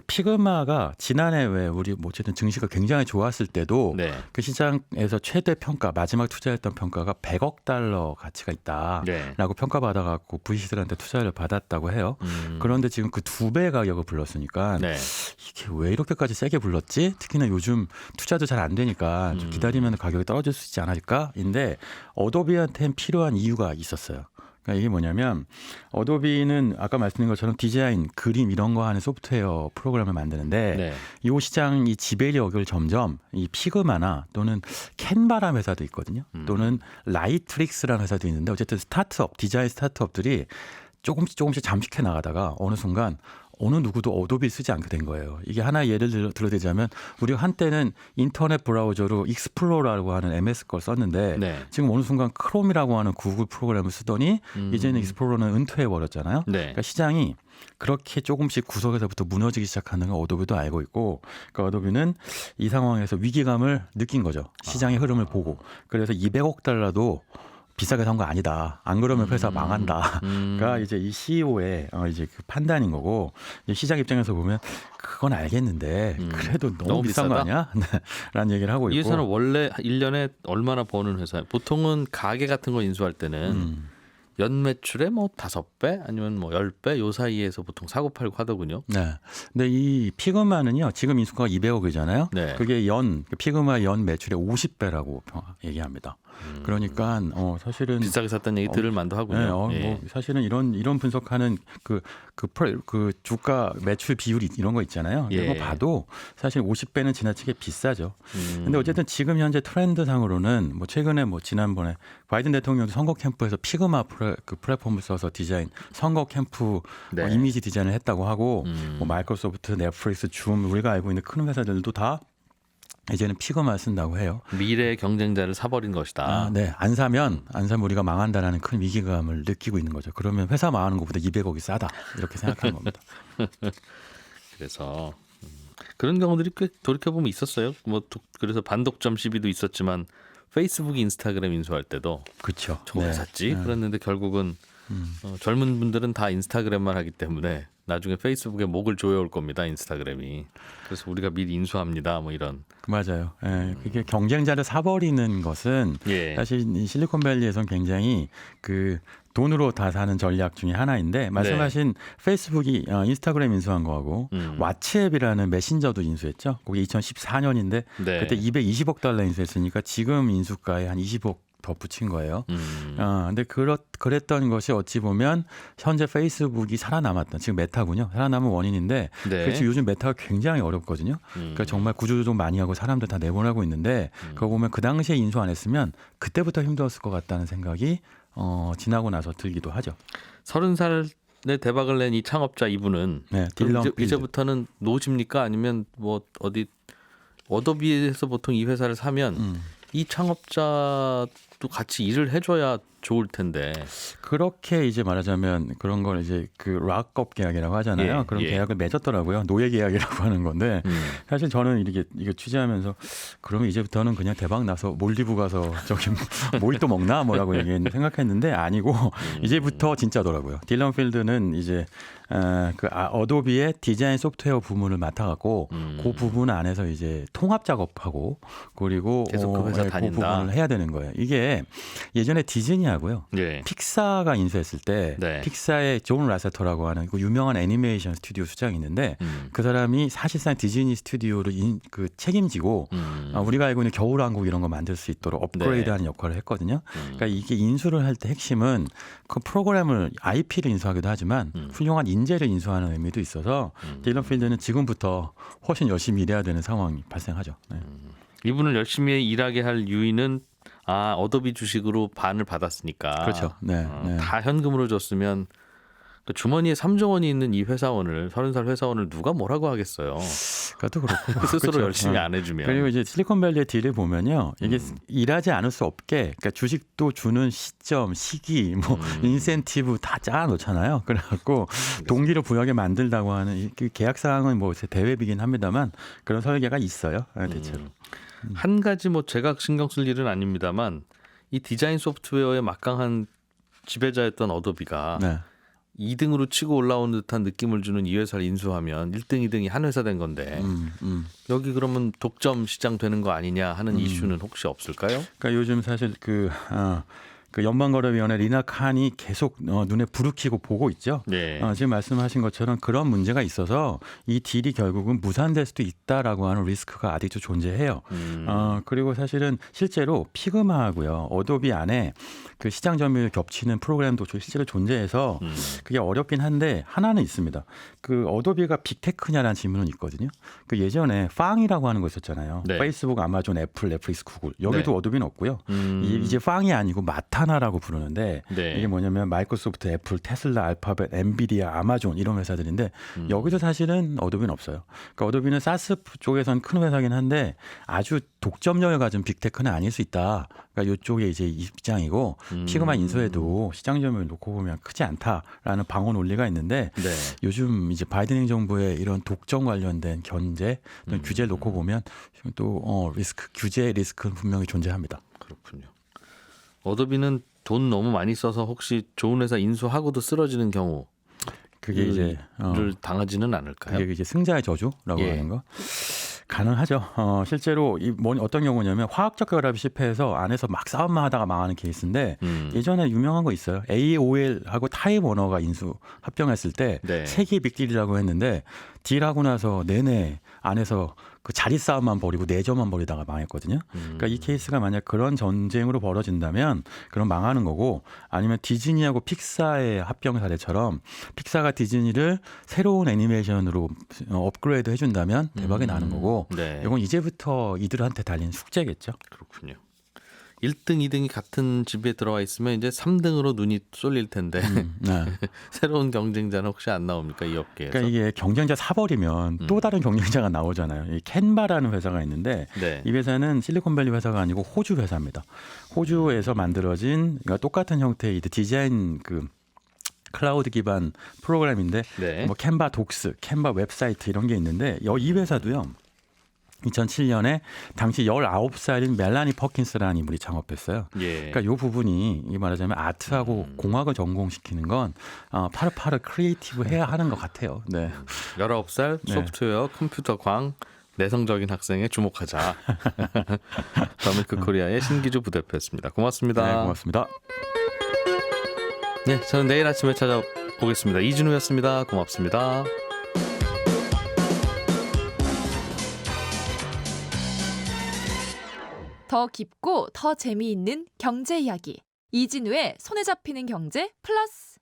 피그마가 지난해 왜 우리 뭐 어쨌든 증시가 굉장히 좋았을 때도 네. 그 시장에서 최대 평가 마지막 투자했던 평가가 100억 달러 가치가 있다라고 네. 평가받아갖고 VC들한테 투자를 받았다고 해요. 그런데 지금 그 2배 가격을 불렀으니까 네. 이게 왜 이렇게까지 세게 불렀지? 특히나 요즘 투자도 잘 안 되니까 좀 기다리면 가격이 떨어질 수 있지 않을까?인데 어도비한테는 필요한 이유가 있었어요. 그러니까 이게 뭐냐면 어도비는 아까 말씀드린 것처럼 디자인, 그림 이런 거 하는 소프트웨어 프로그램을 만드는데 네. 이 시장 이 지배력을 점점 이 피그마나 또는 캔바라는 회사도 있거든요. 또는 라이트릭스라는 회사도 있는데 어쨌든 스타트업, 디자인 스타트업들이 조금씩 잠식해 나가다가 어느 순간 어느 누구도 어도비 쓰지 않게 된 거예요. 이게 하나의 예를 들어드리자면 우리가 한때는 인터넷 브라우저로 익스플로러라고 하는 MS 걸 썼는데 네. 지금 어느 순간 크롬이라고 하는 구글 프로그램을 쓰더니 이제는 익스플로러는 은퇴해 버렸잖아요. 네. 그러니까 시장이 그렇게 조금씩 구석에서부터 무너지기 시작하는 건 어도비도 알고 있고, 그러니까 어도비는 이 상황에서 위기감을 느낀 거죠. 시장의 흐름을 보고. 그래서 200억 달러도 비싸게 산 거 아니다. 안 그러면 회사 망한다가 이제 이 CEO의 이제 그 판단인 거고, 이제 시장 입장에서 보면 그건 알겠는데 그래도 너무 비싼 거 아니야? 라는 얘기를 하고 이 있고. 회사는 원래 1년에 얼마나 버는 회사예요? 보통은 가게 같은 거 인수할 때는 연 매출의 뭐 5배 아니면 뭐 10배 요 사이에서 보통 사고 팔고 하더군요. 네. 근데 이 피그마는요, 지금 인수가가 200억이잖아요. 네. 그게 피그마 연 매출의 50배라고 얘기합니다. 그러니까 사실은 비싸게 샀다는 얘기 들을 만도 하군요. 네, 예. 뭐 사실은 이런 분석하는 그 주가 매출 비율이 이런 거 있잖아요. 이런 예. 거 봐도 사실 50배는 지나치게 비싸죠. 근데 어쨌든 지금 현재 트렌드상으로는 뭐 최근에 뭐 지난번에 바이든 대통령도 선거 캠프에서 피그마 그 플랫폼을 써서 디자인 선거 캠프 네. 이미지 디자인을 했다고 하고 뭐 마이크로소프트, 넷플릭스, 줌 우리가 알고 있는 큰 회사들도 다 이제는 피그마 쓴다고 해요. 미래의 경쟁자를 사버린 것이다. 네. 안 사면 우리가 망한다라는 큰 위기감을 느끼고 있는 거죠. 그러면 회사 망하는 것보다 200억이 싸다. 이렇게 생각하는 겁니다. 그래서 그런 경우들이 꽤 돌이켜보면 있었어요. 뭐 그래서 반독점 시비도 있었지만 페이스북, 인스타그램 인수할 때도 그렇죠. 저거 샀지? 그랬는데 결국은 젊은 분들은 다 인스타그램만 하기 때문에 나중에 페이스북에 목을 조여올 겁니다. 인스타그램이. 그래서 우리가 미리 인수합니다. 뭐 이런. 맞아요. 예, 그게 경쟁자를 사버리는 것은 예. 사실 이 실리콘밸리에선 굉장히 그 돈으로 다 사는 전략 중에 하나인데 말씀하신 페이스북이 인스타그램 인수한 거하고 왓츠앱이라는 메신저도 인수했죠. 그게 2014년인데 네. 그때 220억 달러 인수했으니까 지금 인수가에 한 20억 더 붙인 거예요. 근데 그랬던 것이 어찌 보면 현재 페이스북이 살아남았던 지금 메타군요. 살아남은 원인인데 네. 그래서 요즘 메타가 굉장히 어렵거든요. 그러니까 정말 구조조정 많이 하고 사람들 다 내보내고 있는데 그거 보면 그 당시에 인수 안 했으면 그때부터 힘들었을 것 같다는 생각이 지나고 나서 들기도 하죠. 30살에 대박을 낸 이 창업자 이분은 네, 그럼 딜런 필드. 이제부터는 노십니까? 아니면 뭐 어디 어도비에서 보통 이 회사를 사면 이 창업자도 어도비도 같이 일을 해줘야 좋을 텐데. 그렇게 이제 말하자면 그런 걸 이제 그 락업 계약이라고 하잖아요. 예, 그런 예. 계약을 맺었더라고요. 노예 계약이라고 하는 건데 사실 저는 이게 취재하면서 그러면 이제부터는 그냥 대박 나서 몰디브 가서 저기 모히또 먹나 뭐라고 생각했는데 아니고 이제부터 진짜더라고요. 딜런 필드는 이제 어도비의 디자인 소프트웨어 부문을 맡아갖고 그 부분 안에서 이제 통합 작업하고 그리고 계속 그 회사 그 다닌다. 부분을 해야 되는 거예요. 이게 예전에 디즈니하고요. 예. 픽사가 인수했을 때 네. 픽사의 존 라세터라고 하는 그 유명한 애니메이션 스튜디오 수장이 있는데 그 사람이 사실상 디즈니 스튜디오를 책임지고 우리가 알고 있는 겨울왕국 이런 거 만들 수 있도록 업그레이드하는 역할을 했거든요. 그러니까 이게 인수를 할 때 핵심은 그 프로그램을 IP를 인수하기도 하지만 훌륭한 인재를 인수하는 의미도 있어서 딜런 필드는 지금부터 훨씬 열심히 일해야 되는 상황이 발생하죠. 네. 이분을 열심히 일하게 할 유인은 어도비 주식으로 반을 받았으니까. 그렇죠. 네, 네. 다 현금으로 줬으면 그 주머니에 3조 원이 있는 이 회사원을 30살 회사원을 누가 뭐라고 하겠어요. 그것도 그렇고 스스로 그렇죠. 열심히 안 해주면. 그리고 이제 실리콘밸리의 딜을 보면요, 이게 일하지 않을 수 없게, 그러니까 주식도 주는 시점, 시기, 뭐 인센티브 다 짜놓잖아요. 그래갖고 동기를 부여하게 만들다고 하는 그 계약 사항은 뭐 대외비긴 합니다만 그런 설계가 있어요, 대체로. 한 가지 뭐 제가 신경 쓸 일은 아닙니다만 이 디자인 소프트웨어의 막강한 지배자였던 어도비가 네. 2등으로 치고 올라온 듯한 느낌을 주는 이 회사를 인수하면 1등, 2등이 한 회사 된 건데 여기 그러면 독점 시장 되는 거 아니냐 하는 이슈는 혹시 없을까요? 그러니까 요즘 사실 그 연방거래위원회 리나 칸이 계속 눈에 불을 켜고 보고 있죠. 네. 지금 말씀하신 것처럼 그런 문제가 있어서 이 딜이 결국은 무산될 수도 있다라고 하는 리스크가 아직도 존재해요. 그리고 사실은 실제로 피그마하고요, 어도비 안에 그 시장 점유율 겹치는 프로그램도 실제로 존재해서 그게 어렵긴 한데 하나는 있습니다. 그 어도비가 빅테크냐라는 질문은 있거든요. 그 예전에 팡이라고 하는 거 있었잖아요. 네. 페이스북, 아마존, 애플, 넷플릭스, 구글 여기도 네. 어도비는 없고요. 이제 팡이 아니고 마타나라고 부르는데 네. 이게 뭐냐면 마이크로소프트, 애플, 테슬라, 알파벳, 엔비디아, 아마존 이런 회사들인데 여기도 사실은 어도비는 없어요. 그러니까 어도비는 사스 쪽에선 큰 회사긴 한데 아주 독점력을 가진 빅테크는 아닐 수 있다. 그러니까 이쪽에 이제 입장이고 피그마 인수에도 시장 점유율 놓고 보면 크지 않다라는 방어 논리가 있는데 네. 요즘 이제 바이든 행정부의 이런 독점 관련된 견제 또는 규제를 놓고 보면 또 규제 리스크는 분명히 존재합니다. 그렇군요. 어도비는 돈 너무 많이 써서 혹시 좋은 회사 인수하고도 쓰러지는 경우 그게 이제 를 당하지는 않을까요? 그게 이제 승자의 저주라고 예. 하는 거. 가능하죠. 실제로 어떤 경우냐면 화학적 결합이 실패해서 안에서 막 싸움만 하다가 망하는 케이스인데 예전에 유명한 거 있어요. AOL하고 타임워너가 합병했을 때 네. 세계 빅딜이라고 했는데 딜하고 나서 내내 안에서 그 자리 싸움만 벌이고 내전만 벌이다가 망했거든요. 그러니까 이 케이스가 만약 그런 전쟁으로 벌어진다면 그럼 망하는 거고, 아니면 디즈니하고 픽사의 합병 사례처럼 픽사가 디즈니를 새로운 애니메이션으로 업그레이드 해준다면 대박이 나는 거고, 네. 이건 이제부터 이들한테 달린 숙제겠죠. 그렇군요. 1등, 2등이 같은 집에 들어와 있으면 이제 3등으로 눈이 쏠릴 텐데 네. 새로운 경쟁자는 혹시 안 나옵니까, 이 업계에서? 그러니까 이게 경쟁자 사버리면 또 다른 경쟁자가 나오잖아요. 이 캔바라는 회사가 있는데 네. 이 회사는 실리콘밸리 회사가 아니고 호주 회사입니다. 호주에서 만들어진 그러니까 똑같은 형태의 디자인 클라우드 기반 프로그램인데 네. 뭐 캔바 독스, 캔바 웹사이트 이런 게 있는데 이 회사도요. 2007년에 당시 19살인 멜라니 퍼킨스라는 인물이 창업했어요. 예. 그러니까 이 부분이 말하자면 아트하고 공학을 전공시키는 건 파르파르 크리에이티브 해야 하는 것 같아요. 네. 19살 네. 소프트웨어 컴퓨터 광 내성적인 학생에 주목하자. 더미크 코리아의 신기주 부대표였습니다. 고맙습니다. 네, 고맙습니다. 네, 저는 내일 아침에 찾아오겠습니다. 이진우였습니다. 고맙습니다. 더 깊고 더 재미있는 경제 이야기. 이진우의 손에 잡히는 경제 플러스.